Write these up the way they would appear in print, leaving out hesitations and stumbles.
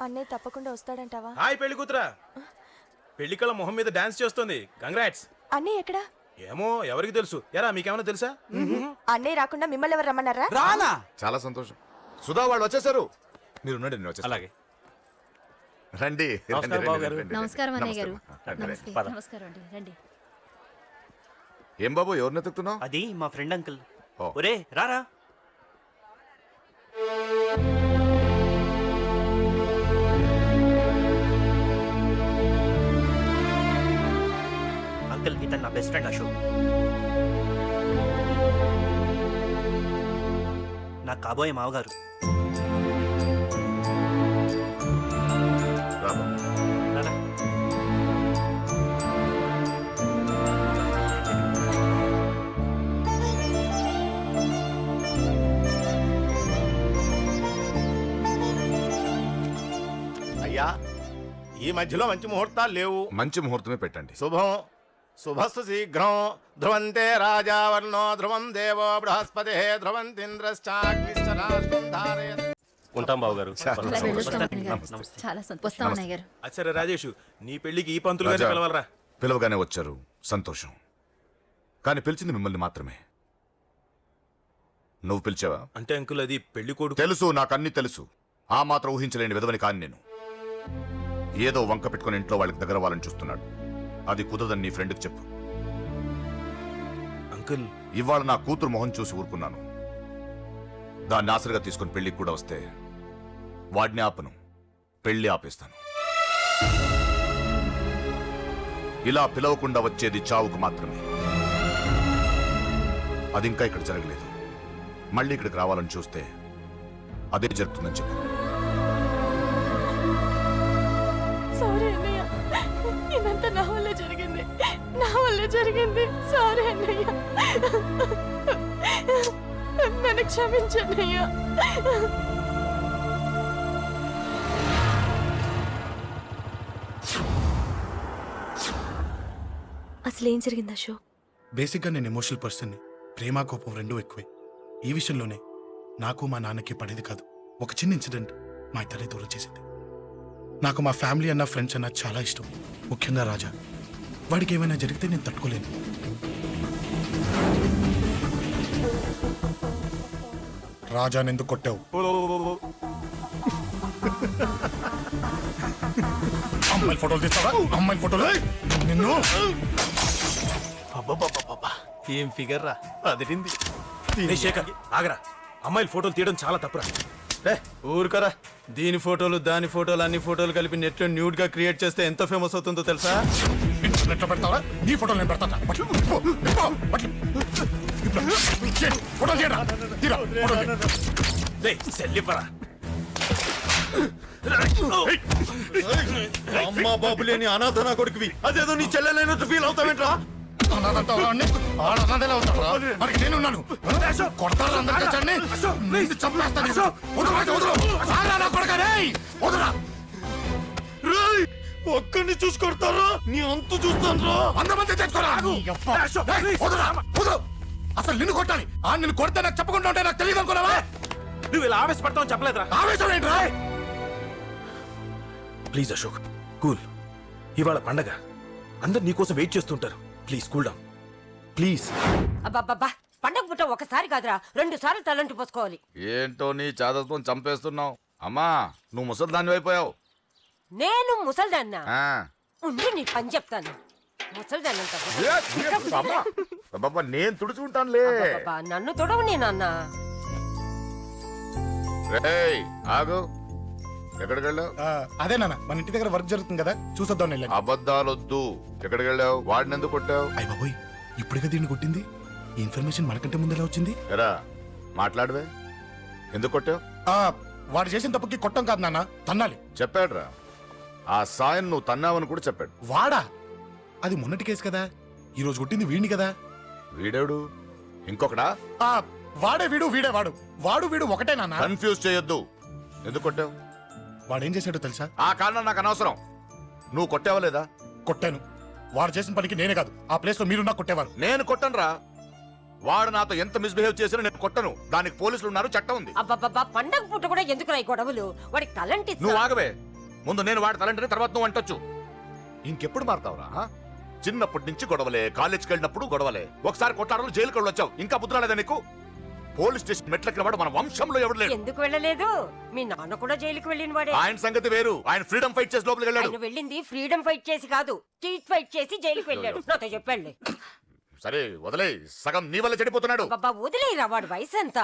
అన్నయ్య తప్పకుండా వస్తాడంటావా? హాయ్ పెళ్లి కూతురా. పెళ్లి కళ మొహం మీద డాన్స్ చేస్తుంది. కంగ్రాట్స్. అన్నయ్య ఎక్కడా? ఏమో ఎవరికి తెలుసు. ఎరా మీకేమైనా తెలుసా? అన్నయ్య రాకుండా మిమ్మల్ని ఎవరు రమ్మన్నారా? రానా? చాలా సంతోషం. సుధా వాళ్ళు వచ్చేసారు. మీరు ఉండండి, నేను వచ్చేస్తాను. అలాగే. రండి. నమస్కారం బాబు గారు. నమస్కారం అన్నయ్య గారు. నమస్తే. పద. నమస్కారం అండి, రండి. ఏం బాబు, ఎవరిని ఎత్తుకుతున్నావు? అది మా ఫ్రెండ్ అంకుల్. ఓ. ఒరే రారా. అంకుల్, ఇతను నా బెస్ట్ ఫ్రెండ్ అశోక్. నా కాబోయే మావగారు. రాబా. రారా. అయ్యా, ఈ మధ్యలో మంచి ముహూర్తాలు లేవు. మంచి ముహూర్తమే పెట్టండి. శుభం శుభస్సు శీఘ్రం. ధ్రువంతే రాజావర్ణో ధ్రువం దేవో బృహస్పతి ధ్రువంతింద్రశ్చాగ్నిశ్చరాష్ట్రం. ఉంటాం బాబు గారు. ఇలా వెళ్ళొస్తాం అన్నయ్య గారు. నమస్తే. చాలా సంతోషం అన్నయ్య గారు. అచ్చరే రాజేష్, నీ పెళ్లికి ఈ పంతులు గారిని రాజా, పిలవాలరా. పిలవగానే వచ్చారు, సంతోషం. కానీ పిలిచింది మిమ్మల్ని మాత్రమే. నువ్వు పిలిచావా? అంటే అంకుల్ అది పెళ్లి కొడుకు. తెలుసు, నాకన్నీ తెలుసు. ఆ మాత్రం ఊహించలేని విధవని కాని నేను. ఏదో వంక పెట్టుకుని ఇంట్లో వాళ్ళకి దగ్గర వాళ్ళని చూస్తున్నాడు. అది కుదరదని నీ ఫ్రెండ్కి చెప్పు. అంకుల్ ఇవాళ నా కూతురు మొహం చూసి ఊరుకున్నాను. దాన్ని ఆసరిగా తీసుకుని పెళ్లికి కూడా వస్తే వాడిని ఆపను, పెళ్లి ఆపేస్తాను. ఇలా పిలవకుండా వచ్చేది చావుకు మాత్రమే. అది ఇంకా ఇక్కడ జరగలేదు. మళ్ళీ ఇక్కడికి రావాలని చూస్తే అదే జరుగుతుందని చెప్పు. సారీ అన్నయ్య, ఇదంతా నా వల్లే జరిగింది. నా వల్లే జరిగింది. సారీ అన్నయ్య, నన్ను క్షమించన్నయ్య. అసలు ఏం జరిగింది అశోక్? బేసిక్గా నేను ఎమోషనల్ పర్సన్ని. ప్రేమ కోపం రెండూ ఎక్కువే. ఈ విషయంలోనే నాకు మా నాన్నకి పడేది కాదు. ఒక చిన్న ఇన్సిడెంట్ మా ఇద్దరిని దూరం చేసింది. నాకు మా ఫ్యామిలీ అన్న ఫ్రెండ్స్ అన్న చాలా ఇష్టం, ముఖ్యంగా రాజా. వాడికి ఏమైనా జరిగితే నేను తట్టుకోలేను. రాజాని ఎందుకు కొట్టావు? అమ్మాయిల ఫోటోలు తీస్తావా? అమ్మాయిల ఫోటోలు నిన్ను. ఏం ఫిగర్ రా, అదిరింది. రే శేఖర్ ఆగరా. అమ్మాయిల ఫోటోలు తీయడం చాలా తప్పురా. ఊరుకరా. దీని ఫోటోలు దాని ఫోటోలు అన్ని ఫోటోలు కలిపి నెట్ లో న్యూడ్ గా క్రియేట్ చేస్తే ఎంత ఫేమస్ అవుతుందో తెలుసా? ఇంటర్నెట్లో పెడతావా? నీ ఫోటోలు నేను పెడతా. రే సెల్లిపరా. అమ్మా బాబు లేని అనాథ నా కొడుకువి, అదేదో నీ చెల్లెలైనట్టు ఫీల్ అవుతావేంట్రా? నేనున్నాను. కొడతారు అందరికీ. చంపేస్తాను. ఒక్కడిని చూసి కొడతారా? నీ అంతు చూస్తాను. అంతమంది తెచ్చుకోరా. అసలు నిన్ను కొట్టాలి. నిన్ను కొడితే నాకు చెప్పకుండా ఉంటే నాకు తెలియదు అనుకున్నావా? నువ్వు ఇలా ఆవేశపడతావు చెప్పలేదురా. ఆవేశం ఏంట్రా? Please Ashok, cool. ఇవాళ పండగ, అందరు నీకోసం వెయిట్ చేస్తుంటారు. Please cool down please. అబ్బబ్బబ్బా, పండగ పుట్ట ఒకసారి కాదురా, 2 సార్లు తలంటి పోసుకోవాలి. ఏంటో నీ చాదత్వం చంపేస్తున్నావు. అమ్మా, నువ్వు ముసలిదాన్ని అయిపోయావు. నేను ముసల్దాన్నా? ఉండి నీ పని చెప్తాను. ముసల్దాన్నంత నేను తుడుచుకుంటానులే. నన్ను తొడవు నేనన్నా. రేయ్ ఆగు, ఎక్కడికి వెళ్ళావు? అదే నాన్న, మన ఇంటి దగ్గర వర్క్ జరుగుతుంది కదా, చూసొద్దాం. అబద్ధాలొద్దు. ఎక్కడికి వెళ్ళావు? వాడిని ఎందుకు కొట్టావు? అయ్య బాబోయ్, ఇప్పుడుగా దీన్ని కొట్టింది. ఈ ఇన్ఫర్మేషన్ మనకంటే ముందు ఎలా వచ్చింది? ఎరా మాట్లాడవే, ఎందుకు కొట్టావు? వాడు చేసిన తప్పుకి కొట్టం కాదు నాన్న, తన్నాలి. చెప్పాడురా, ఆ సాయం నువ్వు తన్నావని కూడా చెప్పాడు. వాడా? అది మొన్నటి కేసు కదా, ఈ రోజు కొట్టింది వీడిని కదా. వీడేడు ఇంకొకడా? వాడే వీడు, వీడే వాడు. వాడు వీడు ఒకటే నాన్న. కన్ఫ్యూజ్ చేయొద్దు. ఎందుకు కొట్టావు? వాడేం చేశాడో తెలుసా? ఆ కారణం నాకు అనవసరం. నువ్వు కొట్టావా లేదా? కొట్టాను. వాడు చేసిన పనికి నేనే కాదు, ఆ ప్లేస్ లో మీరున్నా కొట్టేవారు. నేను కొట్టనురా. వాడు నాతో ఎంత మిస్బిహేవ్ చేసినా నేను కొట్టను. దానికి పోలీసులు ఉన్నారు, చట్టం ఉంది. అబ్బబ్బబ్బా, పండగ పూట కూడా ఎందుకు రాయి గొడవలు? వాడికి తలంటి నువ్వు ఆగవే. ముందు నేను వాడి తలంటే తర్వాత నువ్వు అంటొచ్చు. ఇంకెప్పుడు మారుతావురా? చిన్నప్పటి నుంచి గొడవలే, కాలేజ్కి వెళ్ళినప్పుడు గొడవలే, ఒకసారి కొట్లాడలు జైలుకి వెళ్ళొచ్చావు. ఇంకా బుద్ధి రాలేదా నీకు? పోలీస్ స్టేషన్ మెట్లకి వాడు మన వంశంలో ఎవడు లేడు. ఎందుకు వెళ్ళలేదు? మీ నాన్న కూడా జైలుకి వెళ్ళిన వాడే. ఆయన సంగతి వేరు. ఆయన ఫ్రీడమ్ ఫైట్ చేసి లోపలికి వెళ్ళాడు. ఆయన వెళ్ళింది ఫ్రీడమ్ ఫైట్ చేసి కాదు, స్ట్రీట్ ఫైట్ చేసి జైలుకి వెళ్ళాడు. నాతో చెప్పండి. సరే వదిలే, సగం నీ వల్ల చెడిపోతున్నాడు. బాబా వదిలేరా, వాడు వయసు ఎంత?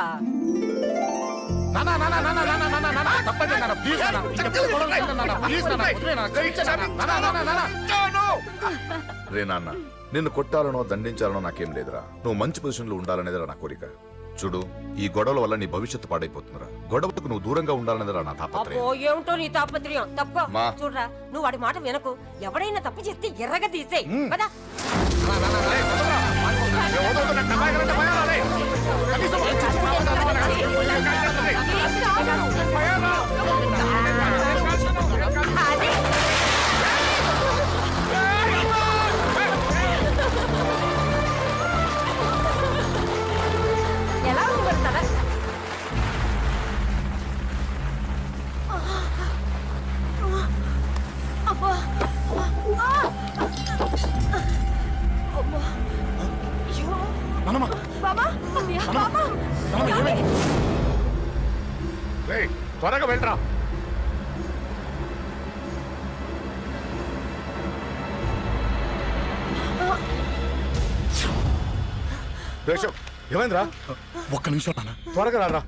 రే నాన్న, నిన్ను కొట్టాలనో దండించాలనో నాకేం లేదురా. నువ్వు మంచి పొజిషన్ లో ఉండాలనేదిరా నా కోరిక. చూడు, ఈ గొడవల వల్ల నీ భవిష్యత్తు పాడైపోతుందిరా. గొడవకు నువ్వు దూరంగా ఉండాలనేదిరా నా తాపత్రయం. అబ్బో, ఏమిటో నీ తాపత్రయం. తప్పు మా. చూడరా, నువ్వు వాడి మాట వినకు. ఎవడైనా తప్పు చేస్తే ఎర్రగా తీసేయ్ కదా. ఎలా ఉండగలుగుతారా? నానమ్మ, బాబా బాబా నానమ్మ, ఏమైంది? రేయ్, త్వరగా వెళ్ళరా. రేషవ్, ఏమైందిరా? ఒక్క నిమిషం నాన్న. త్వరగా రారా.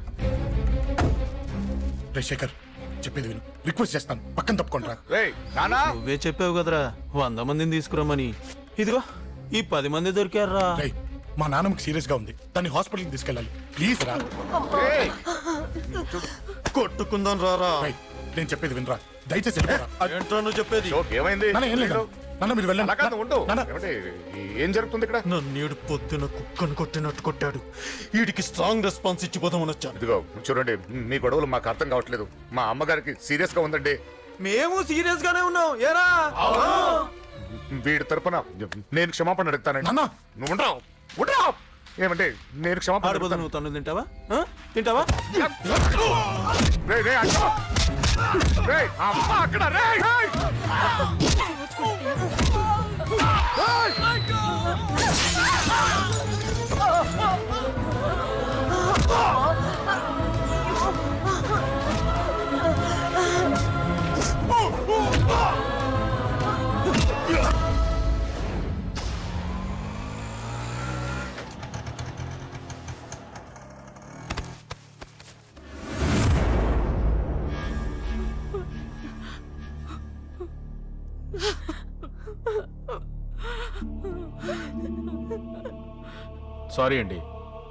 రే శేఖర్, చెప్పేది విను. రిక్వెస్ట్ చేస్తాను, పక్కన తప్పుకుంటారా. రేయ్ నానా, నువ్వే చెప్పావు కదరా 100 మందిని తీసుకురమ్మని. ఇదిగో ఈ 10 మంది దొరికారా. రే, మా నాన్నకి సీరియస్ గా ఉంది, దాన్ని హాస్పిటల్కి తీసుకెళ్ళాలి. ప్లీజ్ రా. రేయ్, కొట్టుకుందాం రారా. రేయ్, నేను చెప్పేది వినరా, దయచేసి వెళ్ళిపోరా. ఏంట్రా నువ్వు చెప్పేది? షోక్ ఏమైంది? నాన్న, ఏం లేదు నాన్న, మీరు వెళ్ళండి. అలా కాదు, ఉండు. నాన్న, ఏమంటే, ఏం జరుగుతుంది ఇక్కడ? నన్నేడు పొద్దున కుక్కను కొట్టినట్టు కొట్టాడు. వీడికి స్ట్రాంగ్ రెస్పాన్స్ ఇచ్చిపోదామని వచ్చాను. ఇదిగో చూడండి, మీ గొడవలు మాకు అర్థం కావట్లేదు. మా అమ్మగారికి సీరియస్ గా ఉందండి. మేము సీరియస్ గానే ఉన్నాం. ఏరా వీడి తరపున నేను క్షమాపణ అడుగుతానండి. నాన్న. నువ్వు ఉండరావు, ఉండరావు. ఏమంటే నేను క్షమాపణ ఆడబోదు అడుగుతాను. నువ్వు తను తింటావా? తింటావా? రేయ్, రేయ్, అక్కడ. రేయ్, అమ్మ అక్కడ. రేయ్, రేయ్. సారీ అండి,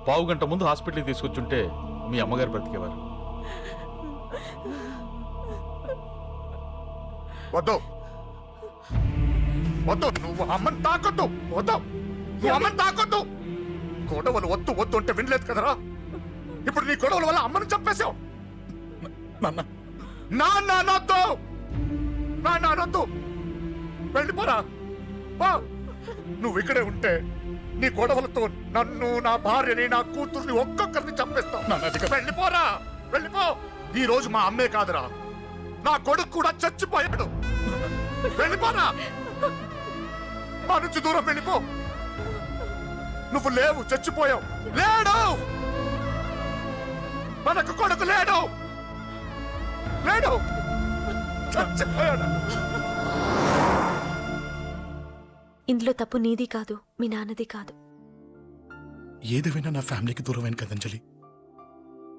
పావు గంట ముందు హాస్పిటల్కి తీసుకొచ్చుంటే మీ అమ్మగారు బ్రతికేవారు. వద్దు వద్దు, నువ్వు అమ్మని తాకొద్దు. వద్దు, నువ్వు అమ్మని తాకొద్దు. గొడవలు వద్దు వద్దు అంటే వినలేదు కదరా. ఇప్పుడు నీ గొడవల వల్ల అమ్మని చంపేశావు. నాన్న, నాన్న అనొద్దు, నాన్న అనొద్దు. వెళ్ళిపోరా. నువ్వు ఇక్కడే ఉంటే నీ గొడవలతో నన్ను, నా భార్యని, నా కూతుర్ని ఒక్కొక్కరిని చంపేస్తావు. వెళ్ళిపోరా, వెళ్ళిపో. ఈ రోజు మా అమ్మే కాదురా, నా కొడుకు కూడా చచ్చిపోయాడు. వెళ్ళిపోరా, మా నుంచి దూరం వెళ్ళిపో. నువ్వు లేవు, చచ్చిపోయావు. లేడు, మనకు కొడుకు లేడు, లేడు, చచ్చిపోయాడు. ఇందులో తప్పు నీది కాదు, మీ నాన్నది కాదు. ఏదేమైనా నా ఫ్యామిలీకి దూరమైన కదా అంజలి.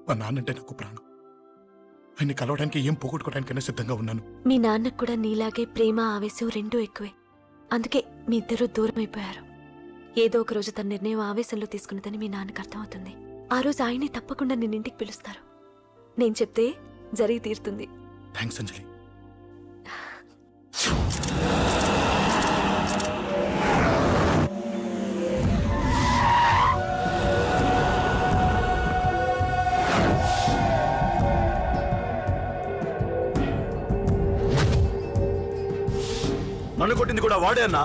మా నాన్నంటే నాకు ప్రాణం. ఆయన్ని కలవడానికి ఏం పోగొట్టుకోవడానికైనా సిద్ధంగా ఉన్నాను. మీ నాన్నకు కూడా నీలాగే ప్రేమ, ఆవేశం రెండూ ఎక్కువే. అందుకే మీ ఇద్దరూ దూరం అయిపోయారు. ఏదో ఒక రోజు తన నిర్ణయం ఆవేశంలో తీసుకున్నదని మీ నాన్నకు అర్థమవుతుంది. ఆ రోజు ఆయనే తప్పకుండా నిన్నింటికి పిలుస్తారు. నేను చెప్తే జరిగి తీరుతుంది. థ్యాంక్స్ అంజలి. నన్ను కొట్టింది కూడా వాడే అన్నా.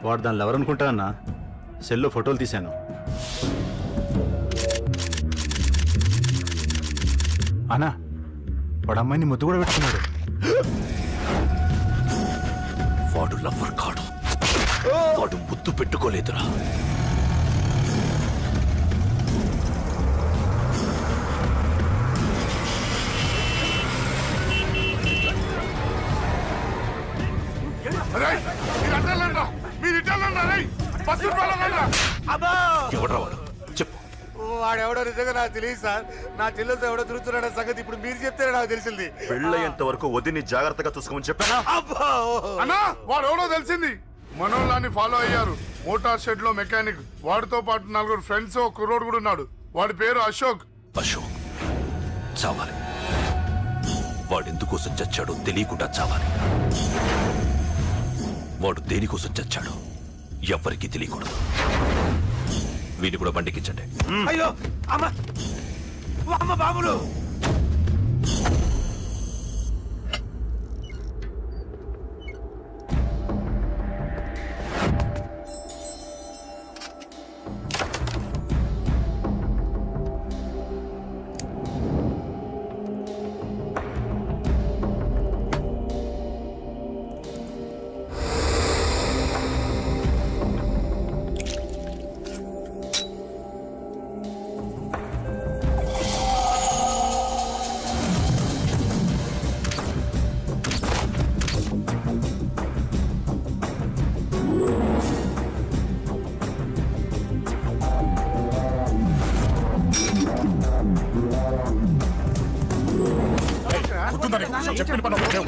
వాడు దానిలో ఎవరనుకుంటా అన్న, సెల్లో ఫోటోలు తీశాను. అన్నా వాడు అమ్మాయిని ముద్దు కూడా పెట్టుకున్నాడు. వాడు లవ్వర్ కాడు, వాడు ముద్దు పెట్టుకోలేదురా. ఎవడ్రా వాడు చెప్పు. వాడెవడో నిజంగా నాకు తెలియదు సార్. నా చెల్లెలతో ఎవడో తిరుగుతున్నాడ సంగతి ఇప్పుడు మీరు చెప్తే నాకు తెలిసింది. పెళ్ళయ్యేంత వరకు వదిని జాగ్రత్తగా చూసుకోమని చెప్పానా? అన్నా వాడు ఎవడో తెలిసింది. మనోళ్ళని ఫాలో అయ్యారు. మోటార్ షెడ్ లో మెకానిక్, వాడితో పాటు 4 ఫ్రెండ్స్, ఒక కుర్రోడు కూడా ఉన్నాడు. వాడి పేరు అశోక్. అశోక్ చావాలి. వాడెందుకోసం చచ్చాడో తెలియకుండా చావాలి. వాడు దేనికోసం చచ్చాడో ఎవ్వరికీ తెలియకూడదు. వీడిని కూడా బండికించండి. అయ్యో అమ్మ అమ్మ బాబులు. చెప్పిన పని మొదలు.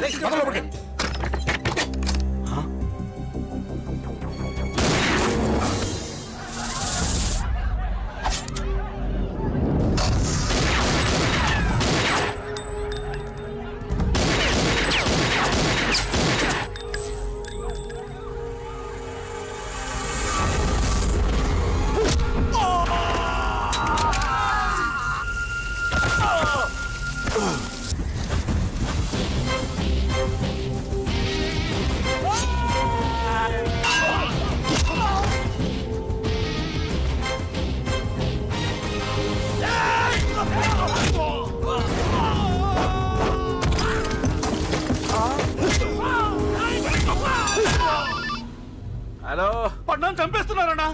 హలో, పడ్డాను చంపేస్తున్నారన్నా.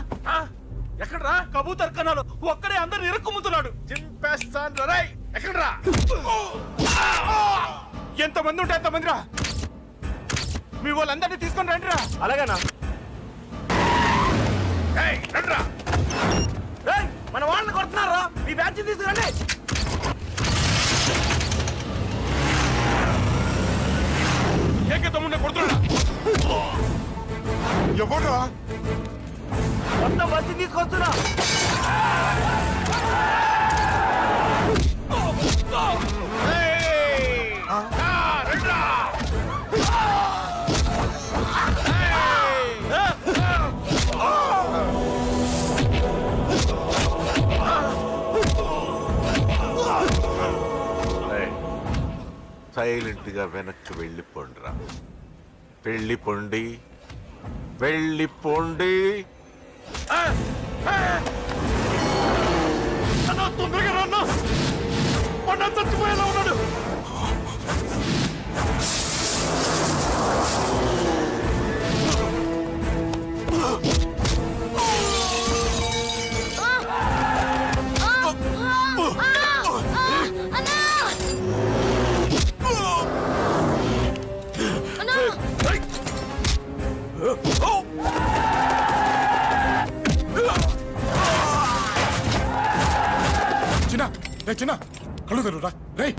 ఎక్కడ్రా కబూతర్ కన్నాలు ఒక్కడే అందరిని ఇరుక్కుముతున్నాడు. చింపేస్తాను రై. ఎక్కడ్రా? ఎంతమంది ఉంటే ఎంతమంది రా. మీ వాళ్ళందరినీ తీసుకొని రండి రా. అలాగేనా? మన వాళ్ళని కొడుతున్నారా? మీ బ్యాచ్ తీసుకురండి. ఏకతమ్ముడిని కొడుతున్నా. ఎవడ్రా? మొత్తం బస్సు తీసుకొస్తున్నా. సైలెంట్ గా వెనక్కి వెళ్ళిపోండిరా. వెళ్ళిపోండి, వెళ్ళిపోండి. తొందరగా రాన్నా. మొన్న చచ్చిపోయేలా ఉన్నాడు. చిన్న కళ్ళు తెరురా రేయ్.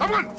ఓపెన్.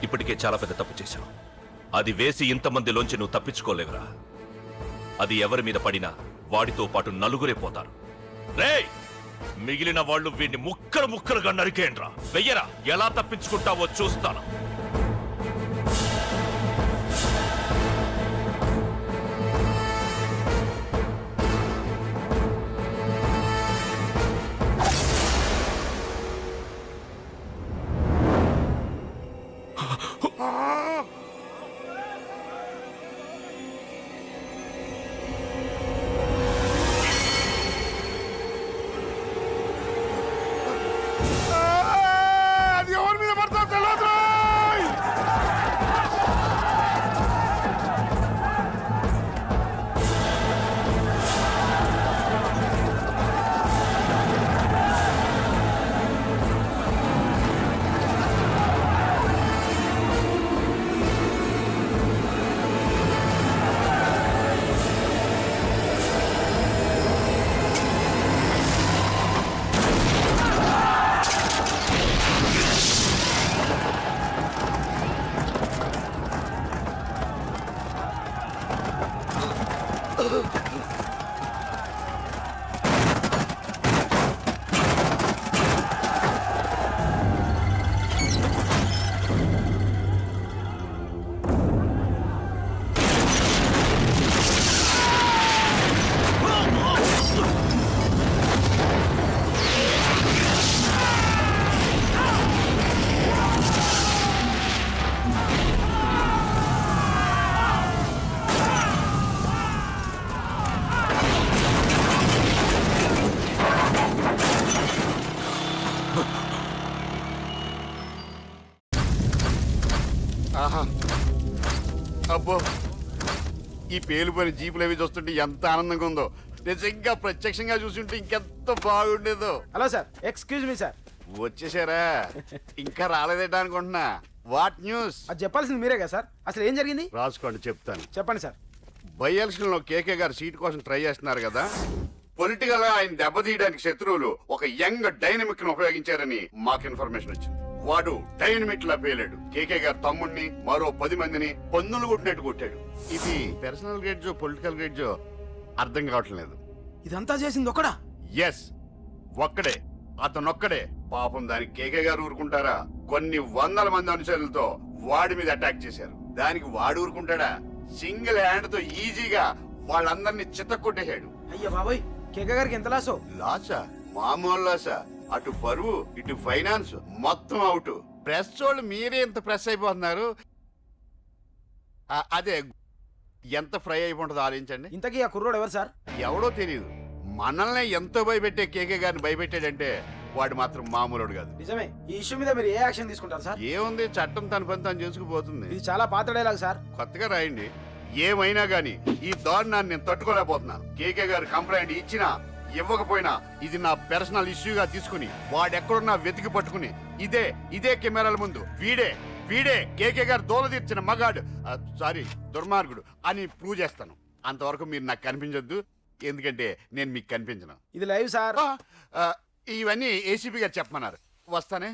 ఇప్పటికే చాలా పెద్ద తప్పు చేశావు. అది వేసి ఇంతమందిలోంచి నువ్వు తప్పించుకోలేవురా. అది ఎవరి మీద పడినా వాడితో పాటు నలుగురే పోతారు. రేయ్, మిగిలిన వాళ్ళు వీడిని ముక్కలు ముక్కలుగా నరికేయండ్రా. వెయ్యరా, ఎలా తప్పించుకుంటావో చూస్తాను. అది ఎవరి మీద పడతా తెలియదు. ఆహా, అబ్బో, ఈ పేలిపోయిన జీపులు అవి చూస్తుంటే ఎంత ఆనందంగా ఉందో. నిజంగా ప్రత్యక్షంగా చూస్తుంటే ఇంకెంత బాగుండేదో. Hello sir, excuse me sir. వచ్చేసారా? ఇంకా రాలేదేట అనుకుంటున్నా. What news? అది చెప్పాల్సింది మీరే కదా సార్. అసలు ఏం జరిగింది? రాసుకోండి, చెప్తాను. చెప్పండి సార్. బై ఎలక్షన్ లో కేకే గారు సీట్ కోసం ట్రై చేస్తున్నారు కదా. పొలిటికల్ గా ఆయన దెబ్బతీయడానికి శత్రువులు ఒక యంగ్ డైనమిక్ ను ఉపయోగించారని మాకు ఇన్ఫర్మేషన్ వచ్చింది. వాడు డైనమిక్ లా పేలాడు. కేకే గారు తమ్ముడిని, మరో 10 మందిని పన్నులు కొట్టినట్టు కొట్టాడు. ఇది పర్సనల్ గ్రేడ్జో పొలిటికల్ గ్రేడ్జో అర్థం కావట్లేదు. ఇదంతా చేసింది ఒకడా? ఎస్, ఒక్కడే, అతనొక్కడే. పాపం దానికి కేకే గారు ఊరుకుంటారా? కొన్ని వందల మంది అనుచరులతో వాడి మీద అటాక్ చేశారు. దానికి వాడు ఊరుకుంటాడా? సింగిల్ హ్యాండ్ తో ఈజీగా వాళ్ళందరినీ చిత్తకొట్టేశాడు. అయ్యా బాబోయ్, కేక గారికి ఎంత లాసో? లాసా? మామూలు లాసా? అటు పరువు, ఇటు ఫైనాన్స్, మొత్తం అవుట్. ప్రెస్ వాళ్ళు మీరే ఎంత ప్రెస్ అయిపోతున్నారు. అదే ఎంత ఫ్రై అయిపోతుందో ఆలోచించండి. ఇంతకీ ఆ కుర్రోడు ఎవరు సార్? ఎవడో తెలియదు. మనల్ని ఎంతో భయపెట్టే కేకే గారిని భయపెట్టాడంటే వాడు మాత్రం మామూలుడు కాదు. నిజమే. ఈ ఇష్యూ మీద మీరు ఏ యాక్షన్ తీసుకుంటారు సార్? ఏముంది, చట్టం తన పని తను చేసుకుపోతుంది. ఇది చాలా పాత డైలాగ్ సార్. కొత్తగా రాయండి. ఏమైనా గానీ ఈ దారుణాన్ని నేను తట్టుకోలేకపోతున్నాను. కేకే గారు కంప్లైంట్ ఇచ్చినా ఇవ్వకపోయినా ఇది నా పర్సనల్ ఇష్యూగా తీసుకుని వాడెక్కడున్నా వెతికి పట్టుకుని ఇదే కెమెరాల ముందు వీడే కేకే గారు దోల తీర్చిన మగాడు, సారీ దుర్మార్గుడు అని ప్రూవ్ చేస్తాను. అంతవరకు మీరు నాకు కనిపించొద్దు, ఎందుకంటే నేను మీకు కనిపించను. ఇది లైవ్ సార్. ఇవన్నీ ఏసీపీ గారు చెప్పమన్నారు. వస్తానే.